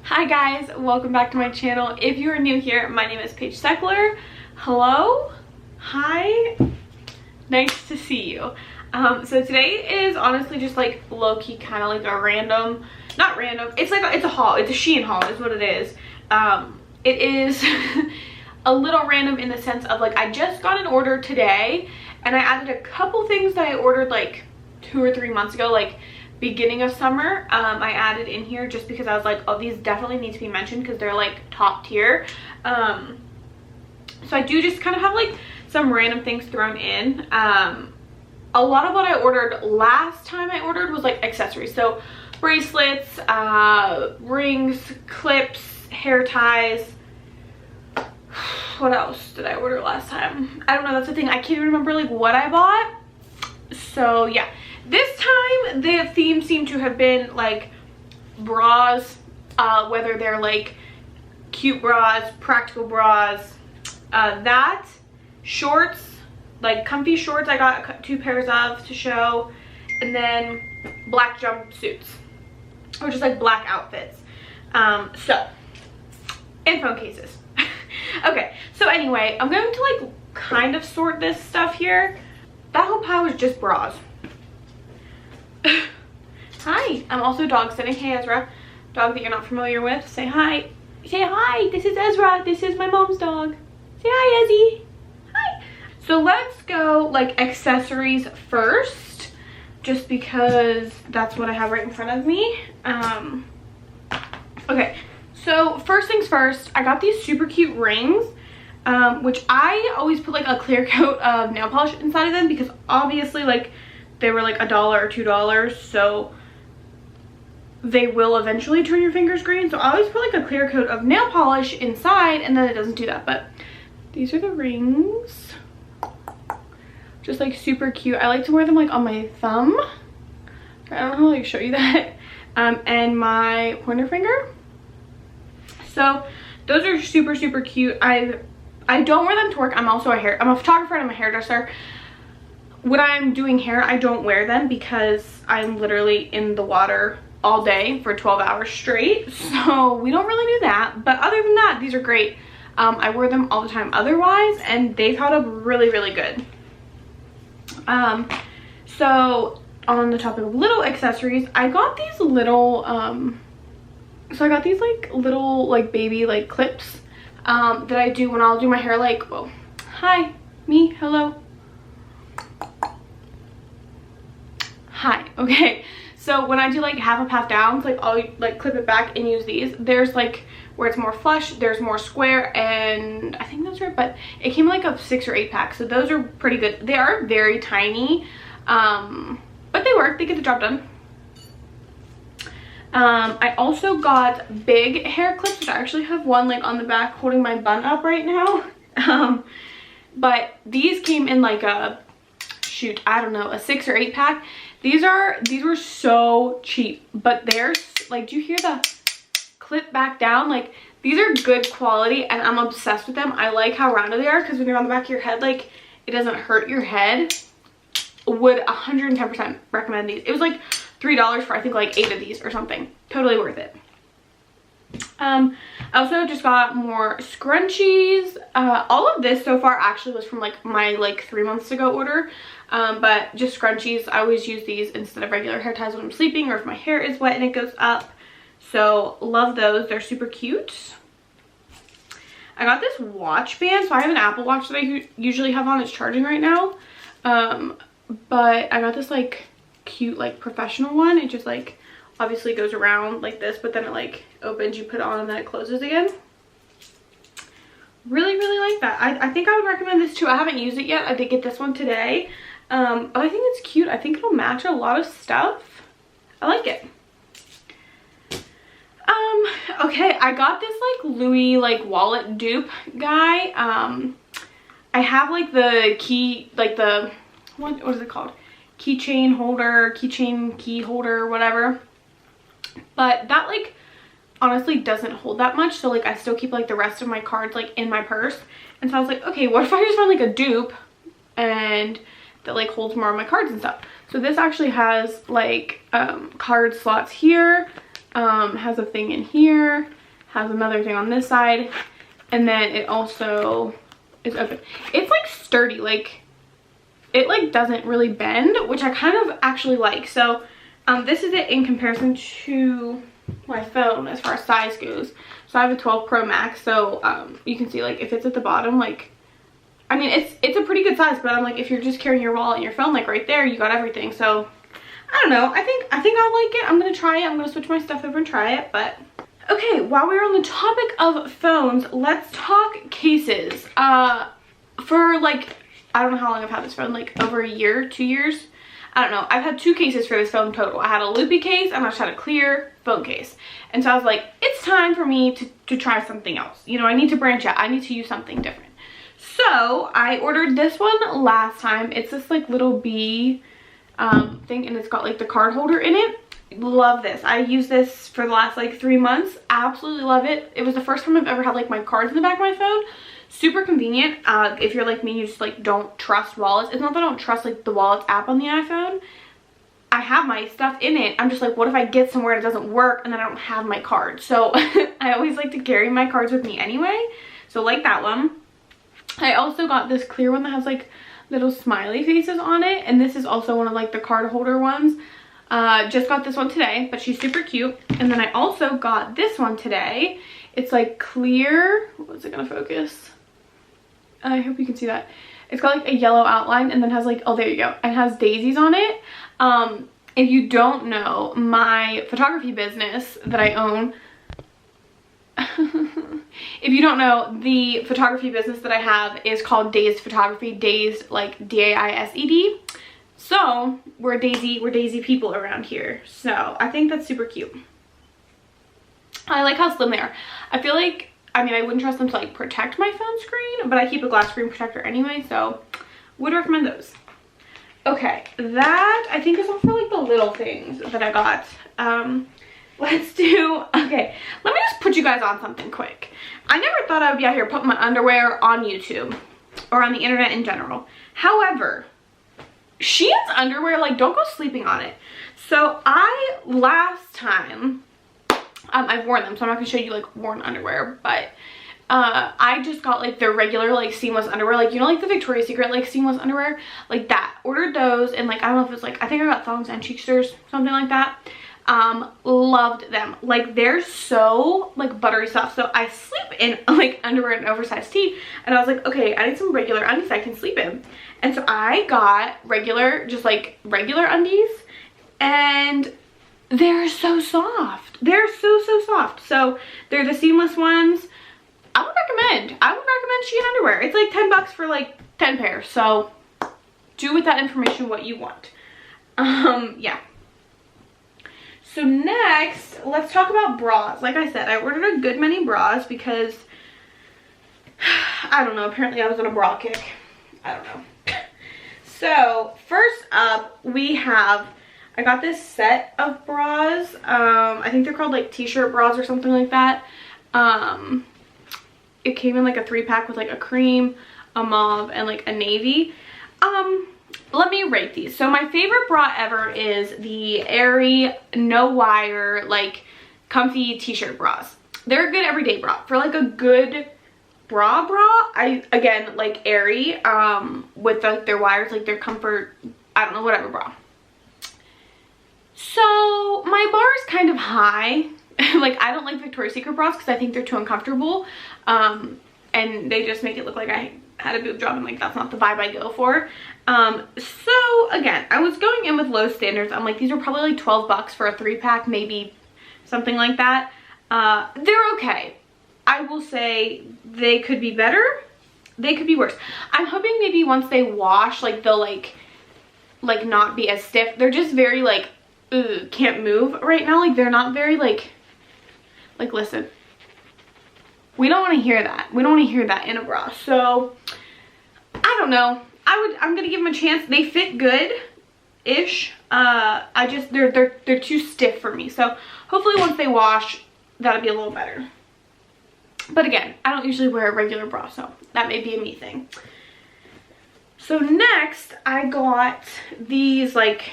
Hi guys, welcome back to my channel. If you are new here, my name is Paige Sechler. Hello, hi, nice to see you. So today is honestly just like low-key kind of like a random, not random, it's a haul. It's a Shein haul is what it is. It is a little random in the sense of like I just got an order today and I added a couple things that I ordered like 2 or 3 months ago, like beginning of summer. I added in here just because I was like, oh, these definitely need to be mentioned because they're like top tier. So I do just kind of have like some random things thrown in. A lot of what I ordered last time I ordered was like accessories, so bracelets, rings, clips, hair ties. What else did I order last time? I don't know, that's the thing, I can't even remember like what I bought. So yeah, this time the theme seemed to have been like bras, whether they're like cute bras, practical bras, that, shorts, like comfy shorts. I got 2 pairs of to show, and then black jumpsuits or just like black outfits, and phone cases. Okay, so anyway, I'm going to like kind of sort this stuff here. That whole pile was just bras. Hi, I'm also dog sitting. Hey Ezra, dog that you're not familiar with, say hi. Say hi, this is Ezra, this is my mom's dog. Say hi, Ezzy. Hi. So let's go like accessories first, just because that's what I have right in front of me. Okay, so first things first, I got these super cute rings, which I always put like a clear coat of nail polish inside of them because obviously like they were like $1 or $2, so they will eventually turn your fingers green. So I always put like a clear coat of nail polish inside, and then it doesn't do that. But these are the rings, just like super cute. I like to wear them like on my thumb. I don't know how to like show you that. And my pointer finger. So those are super cute. I don't wear them to work. I'm a photographer and I'm a hairdresser. When I'm doing hair, I don't wear them because I'm literally in the water all day for 12 hours straight. So we don't really do that. But other than that, these are great. I wear them all the time otherwise, and they've held up really good. So on the topic of little accessories, I got these little, so I got these like little like baby like clips that I do when I'll do my hair, like, whoa, hi, me, hello. Hi, okay, so when I do like half downs, like I'll like clip it back and use these. There's like where it's more flush, there's more square, and I think those are, but it came like a 6 or 8 pack, so those are pretty good. They are very tiny, but they work, they get the job done. I also got big hair clips, which I actually have one like on the back holding my bun up right now. But these came in like a, shoot, I don't know, a 6 or 8 pack. These were so cheap, but they're like, do you hear the clip back down? Like, these are good quality and I'm obsessed with them. I like how rounded they are because when they're on the back of your head, like it doesn't hurt your head. Would 110% recommend these. It was like $3 for I think like 8 of these or something. Totally worth it. I also just got more scrunchies. All of this so far actually was from like my like 3 months ago order, but just scrunchies. I always use these instead of regular hair ties when I'm sleeping or if my hair is wet and it goes up. So love those, they're super cute. I got this watch band. So I have an Apple Watch that I usually have on, it's charging right now, but I got this like cute like professional one. It just like obviously goes around like this, but then it like opens, you put it on, and then it closes again. Really like that. I think I would recommend this too. I haven't used it yet. I did get this one today, but I think it's cute. I think it'll match a lot of stuff. I like it. Okay, I got this like Louis like wallet dupe guy. I have like the key, like the what is it called, keychain holder, keychain key holder, whatever, but that like honestly doesn't hold that much, so like I still keep like the rest of my cards like in my purse. And so I was like, okay, what if I just found like a dupe and that like holds more of my cards and stuff. So this actually has like card slots here, Has a thing in here, has another thing on this side, and then it also is open. It's like sturdy, like it like doesn't really bend, which I kind of actually like. So this is it in comparison to my phone as far as size goes. So I have a 12 Pro Max, so you can see like if it's at the bottom, like I mean it's a pretty good size, but I'm like if you're just carrying your wallet and your phone like right there, you got everything. So I don't know, I think I'll like it. I'm gonna try it. I'm gonna switch my stuff over and try it. But okay, while we're on the topic of phones, let's talk cases. For like I don't know how long I've had this phone, like over a year, 2 years. I don't know. I've had 2 cases for this phone total. I had a loopy case and I just had a clear phone case. And so I was like, it's time for me to try something else. You know, I need to branch out. I need to use something different. So I ordered this one last time. It's this like little bee thing, and it's got like the card holder in it. Love this. I use this for the last like 3 months. Absolutely love it. It was the first time I've ever had like my cards in the back of my phone. Super convenient. If you're like me, you just like don't trust wallets. It's not that I don't trust like the wallets app on the iPhone. I have my stuff in it. I'm just like, what if I get somewhere and it doesn't work and then I don't have my card? So I always like to carry my cards with me anyway. So like that one. I also got this clear one that has like little smiley faces on it, and this is also one of like the card holder ones. Just got this one today, but she's super cute. And then I also got this one today. It's like clear. What's it gonna focus? I hope you can see that. It's got like a yellow outline and then has like, oh there you go, it has daisies on it. If you don't know, my photography business that I own, if you don't know, the photography business that I have is called Dazed Photography. Dazed like D-A-I-S-E-D. So we're daisy people around here. So I think that's super cute. I like how slim they are. I feel like, I mean, I wouldn't trust them to like protect my phone screen, but I keep a glass screen protector anyway, so would recommend those. Okay, that I think is all for like the little things that I got. Let's do, okay, let me just put you guys on something quick. I never thought I would be out here putting my underwear on YouTube or on the internet in general. However, Shein's underwear, like, don't go sleeping on it. So last time, I've worn them, so I'm not gonna show you like worn underwear, but I just got like their regular like seamless underwear, like, you know, like the Victoria's Secret like seamless underwear, like that. Ordered those, and like I don't know if it's like, I think I got thongs and cheeksters, something like that. Loved them. Like they're so like buttery soft. So I sleep in like underwear and oversized tee, and I was like, okay, I need some regular undies I can sleep in. And so I got regular, just like regular undies, and they're so soft. They're so soft. So they're the seamless ones. I would recommend Shein underwear. It's like 10 bucks for like 10 pairs. So do with that information what you want. Yeah. So next, let's talk about bras. Like I said, I ordered a good many bras because I don't know, apparently I was on a bra kick. I don't know. So first up, I got this set of bras. I think they're called like t-shirt bras or something like that. It came in like a 3-pack with like a cream, a mauve, and like a navy. Let me rate these. So my favorite bra ever is the Airy, no wire, like comfy t-shirt bras. They're a good everyday bra. For like a good bra, I again like Airy, with like their wires, like their comfort, I don't know, whatever bra. So my bar is kind of high. Like I don't like Victoria's Secret bras because I think they're too uncomfortable, and they just make it look like I had a boob job, and like that's not the vibe I go for. So again, I was going in with low standards. I'm like, these are probably like 12 bucks for a 3-pack, maybe something like that. They're okay. I will say they could be better, they could be worse. I'm hoping maybe once they wash, like they'll like not be as stiff. They're just very like, ugh, can't move right now. Like they're not very like listen, we don't want to hear that. We don't want to hear that in a bra. So I don't know. I'm gonna give them a chance. They fit good-ish. They're too stiff for me. So hopefully once they wash, that'll be a little better. But again, I don't usually wear a regular bra, so that may be a me thing. So next, I got these like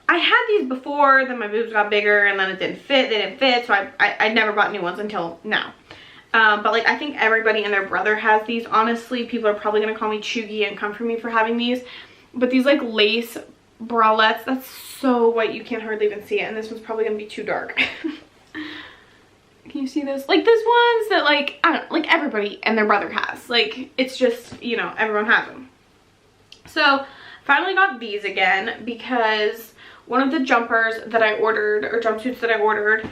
I had these before, then my boobs got bigger, and then it didn't fit. They didn't fit, so I never bought new ones until now. But like, I think everybody and their brother has these. Honestly, people are probably gonna call me chuggy and come for me for having these. But these like lace bralettes, that's so white you can't hardly even see it. And this one's probably gonna be too dark. Can you see this? Like, this one's that like, I don't know, like everybody and their brother has. Like, it's just, you know, everyone has them. So finally got these again because one of the jumpers that I ordered, or jumpsuits that I ordered,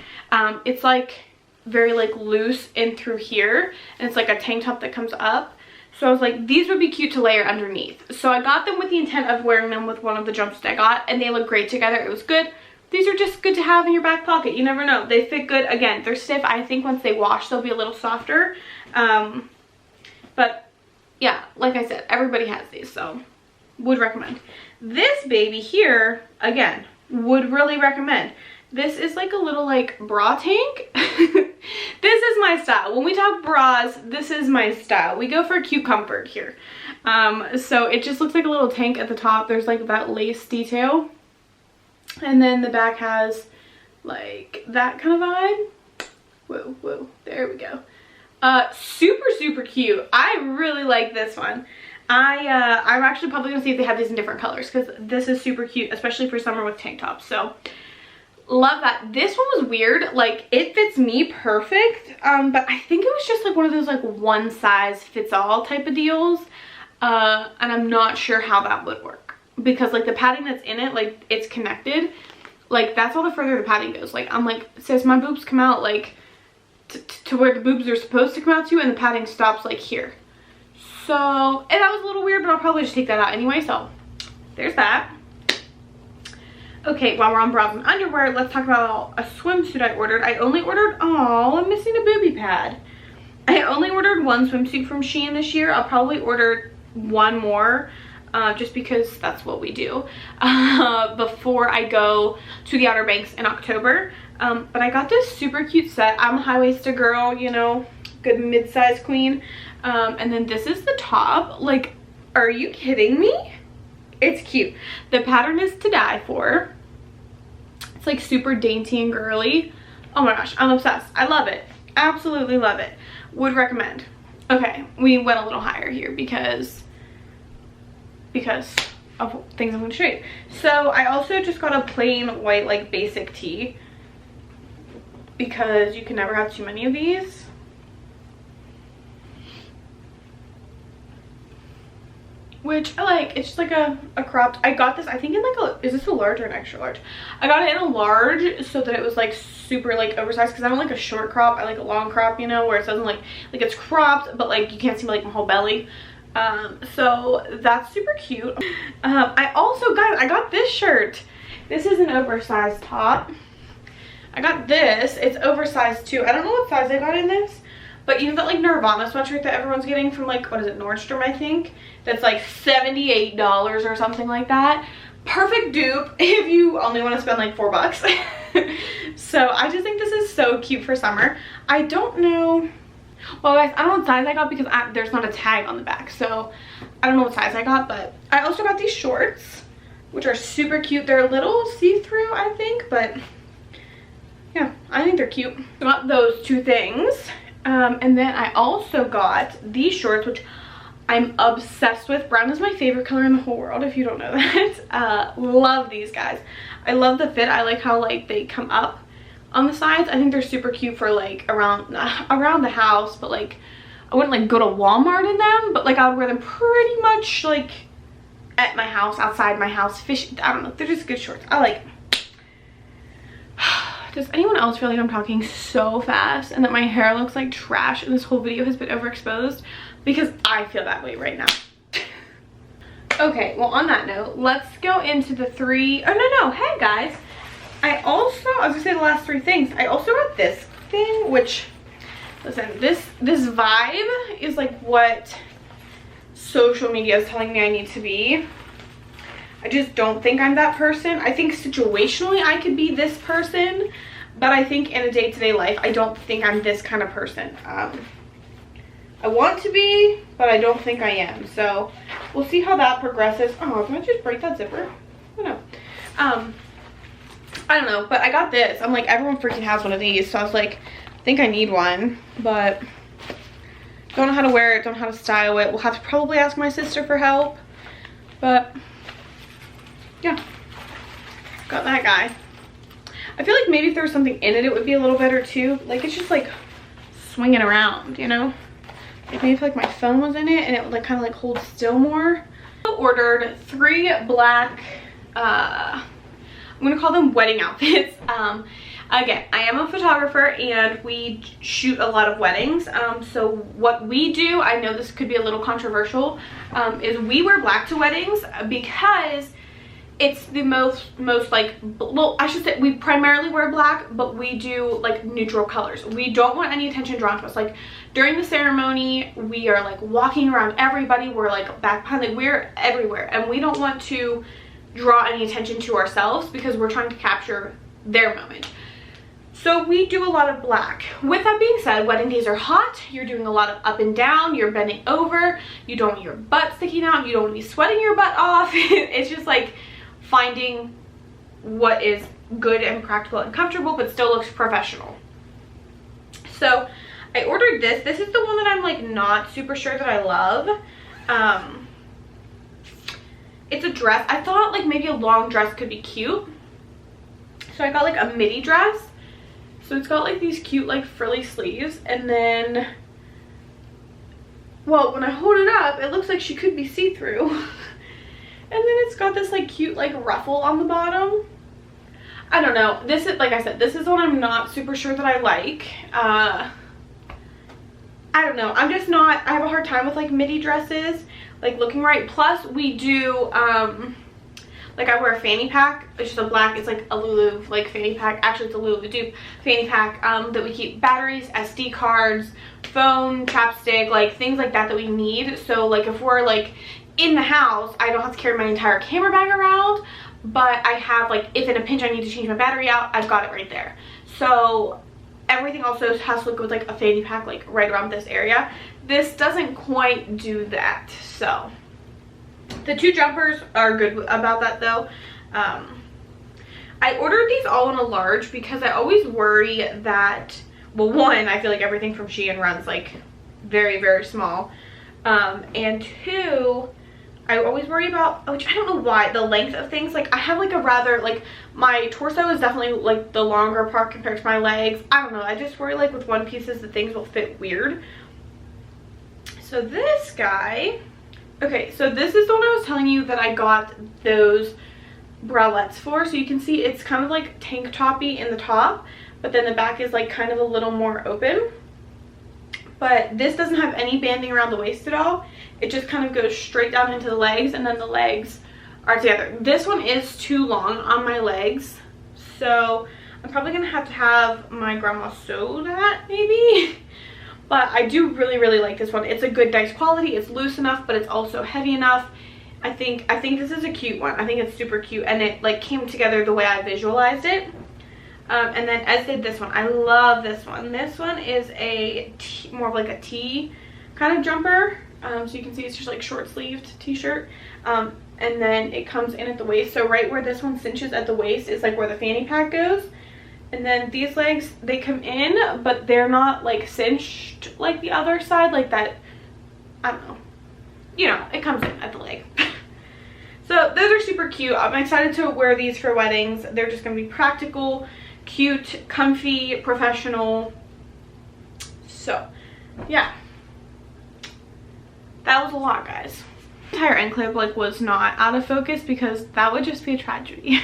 it's like very like loose in through here, and it's like a tank top that comes up. So I was like, these would be cute to layer underneath. So I got them with the intent of wearing them with one of the jumpsuits I got, and they look great together. It was good. These are just good to have in your back pocket. You never know. They fit good. Again, they're stiff. I think once they wash, they'll be a little softer. But yeah, like I said, everybody has these, so would recommend. This baby here, again, would really recommend. This is like a little like bra tank. This is my style. When we talk bras, this is my style. We go for cute comfort here. So it just looks like a little tank at the top. There's like that lace detail. And then the back has like that kind of vibe. Whoa, whoa, there we go. Super cute. I really like this one. I'm actually probably gonna see if they have these in different colors, because this is super cute, especially for summer with tank tops. So love that. This one was weird. Like, it fits me perfect, but I think it was just like one of those like one size fits all type of deals, and I'm not sure how that would work, because like the padding that's in it, like it's connected, like that's all the further the padding goes. Like, I'm like, sis, my boobs come out like to where the boobs are supposed to come out to, and the padding stops like here. So, and that was a little weird, but I'll probably just take that out anyway. So there's that. Okay, while we're on bras and underwear, let's talk about a swimsuit I ordered. I only ordered, oh, I'm missing a booby pad. I only ordered one swimsuit from Shein this year. I'll probably order one more, just because that's what we do, before I go to the Outer Banks in October. But I got this super cute set. I'm a high-waisted girl, you know, good mid-size queen. And then this is the top. Like, are you kidding me? It's cute. The pattern is to die for. It's like super dainty and girly. Oh my gosh, I'm obsessed. I love it. Absolutely love it. Would recommend. Okay, we went a little higher here because of things I'm going to show you. So I also just got a plain white like basic tee, because you can never have too many of these. Which I like. It's just like a cropped. I got this, I think in like a, is this a large or an extra large? I got it in a large so that it was like super like oversized, because I don't like a short crop. I like a long crop, you know, where it doesn't like it's cropped, but like you can't see like my whole belly. So that's super cute. I also, guys, I got this shirt. This is an oversized top. I got this. It's oversized too. I don't know what size I got in this, but you know that like Nirvana sweatshirt that everyone's getting from like, what is it, Nordstrom, I think? That's like $78 or something like that. Perfect dupe if you only want to spend like $4. So I just think this is so cute for summer. I don't know, well guys, I don't know what size I got, because there's not a tag on the back, so I don't know what size I got. But I also got these shorts, which are super cute. They're a little see-through, I think, but yeah, I think they're cute. I got those two things. And then I also got these shorts, which I'm obsessed with. Brown is my favorite color in the whole world, if you don't know that. Love these guys. I love the fit. I like how like they come up on the sides. I think they're super cute for like around the house, but like I wouldn't like go to Walmart in them, but like I would wear them pretty much like at my house, outside my house, I don't know, they're just good shorts. I like them. Does anyone else feel like I'm talking so fast and that my hair looks like trash and this whole video has been overexposed? Because I feel that way right now. Okay, well, on that note, let's go into the three, oh no, hey guys. I was gonna say the last three things. I also got this thing, which, listen, this vibe is like what social media is telling me I need to be. I just don't think I'm that person. I think situationally I could be this person, but I think in a day-to-day life, I don't think I'm this kind of person. I want to be, but I don't think I am. So we'll see how that progresses. Oh, can I just break that zipper? I don't know. I don't know, but I got this. I'm like, everyone freaking has one of these, so I was like, I think I need one, but don't know how to wear it, don't know how to style it. We'll have to probably ask my sister for help, but yeah, got that guy. I feel like maybe if there was something in it, it would be a little better too. Like, it's just like swinging around, you know? Like, maybe if like my phone was in it and it would like kind of like hold still more. I ordered 3 black, I'm gonna call them wedding outfits. Again, I am a photographer and we shoot a lot of weddings. So what we do, I know this could be a little controversial, is we wear black to weddings because it's the most like, well, I should say we primarily wear black, but we do like neutral colors. We don't want any attention drawn to us. Like during the ceremony, we are like walking around everybody. We're like back behind, like we're everywhere, and we don't want to draw any attention to ourselves because we're trying to capture their moment. So we do a lot of black. With that being said, wedding days are hot. You're doing a lot of up and down. You're bending over. You don't want your butt sticking out. You don't want to be sweating your butt off. It's just like finding what is good and practical and comfortable but still looks professional. So I ordered this. This is the one that I'm like not super sure that I love. It's a dress. I thought like maybe a long dress could be cute, so I got like a midi dress. So it's got like these cute like frilly sleeves, and then, well, when I hold it up, it looks like she could be see-through. And then it's got this like cute like ruffle on the bottom. I don't know. This is, like I said, this is one I'm not super sure that I like. I don't know. I'm just not, I have a hard time with like midi dresses, like looking right. Plus we do, like I wear a fanny pack. It's just a black, it's like a Lulu like fanny pack. Actually, it's a Lulu dupe fanny pack that we keep batteries, SD cards, phone, chapstick, like things like that we need. So like if we're like in the house, I don't have to carry my entire camera bag around, but I have like, if in a pinch I need to change my battery out, I've got it right there. So everything also has to look with like a fanny pack like right around this area. This doesn't quite do that. So the 2 jumpers are good about that though. I ordered these all in a large because I always worry that, well, one, I feel like everything from Shein runs like very, very small. And 2, I always worry about, which I don't know why, the length of things. Like I have like a rather, like my torso is definitely like the longer part compared to my legs. I don't know, I just worry like with one pieces that things will fit weird. So this guy, okay, so this is the one I was telling you that I got those bralettes for. So you can see it's kind of like tank toppy in the top, but then the back is like kind of a little more open. But this doesn't have any banding around the waist at all. It just kind of goes straight down into the legs, and then the legs are together. This one is too long on my legs, so I'm probably gonna have to have my grandma sew that maybe. But I do really, really like this one. It's a good, nice quality. It's loose enough, but it's also heavy enough. I think this is a cute one. I think it's super cute, and it like came together the way I visualized it. And then as did this one. I love this one. This one is a more of like a tee kind of jumper. So you can see it's just like short sleeved t-shirt. And then it comes in at the waist. So right where this one cinches at the waist is like where the fanny pack goes. And then these legs, they come in, but they're not like cinched like the other side, like that. I don't know. You know, it comes in at the leg. So those are super cute. I'm excited to wear these for weddings. They're just going to be practical, cute, comfy, professional. So yeah, that was a lot, guys. The entire end clip like was not out of focus because that would just be a tragedy.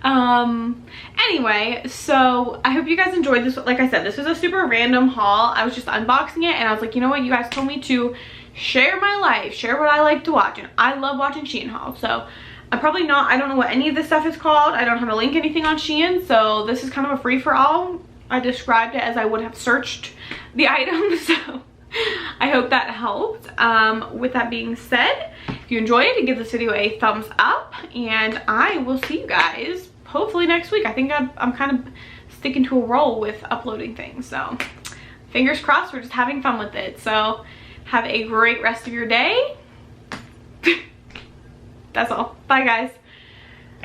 Anyway, so I hope you guys enjoyed this. Like I said, this was a super random haul. I was just unboxing it and I was like, you know what, you guys told me to share my life, share what I like to watch, and I love watching Shein Haul. So I'm probably not, I don't know what any of this stuff is called. I don't have to link anything on Shein, so this is kind of a free-for-all. I described it as I would have searched the item, so I hope that helped. With that being said, if you enjoyed it, give this video a thumbs up, and I will see you guys hopefully next week. I think I'm kind of sticking to a roll with uploading things, so fingers crossed. We're just having fun with it. So have a great rest of your day. That's all. Bye, guys.